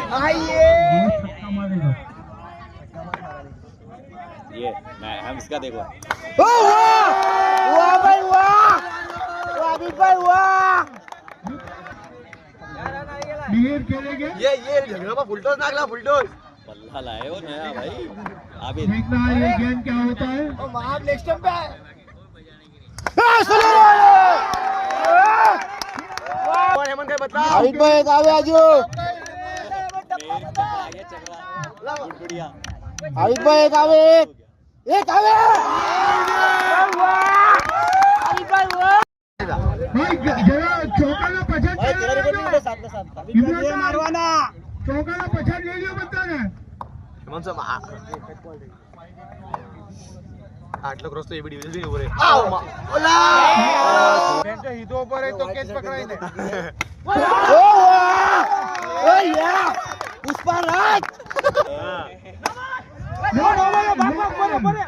छक्का मारेगा। ये मैं हम इसका देखो वाह भाई वाह आदित भाई वाह मिहिर खेलेंगे। ये झगड़ा फुलटॉस नागला फुलटॉस बल्ला लाए हो नया भाई अभी देखना है ये गेम क्या होता है। महाब नेक्स्ट टाइम पे है और हेमंत काय बतला आदित भाई एक आवे आजू आगे चकरा गुड़गुड़िया आदित भाई एक आवे एक आवे आदित भाई वाह भाई जरा चौकाला पछाड़ भाई तेरा रिकॉर्डिंग तो साथ में साथ इमरान मारवाना चौकाला पछाड़ ले लियो बता ना। हेमंत सर आटलो क्रॉस तो ये भी डिवीजन भी ऊपर है आओ ओला बेंचो हितो ऊपर है तो कैच पकड़ाई दे ओ या Pushpa Raj no no no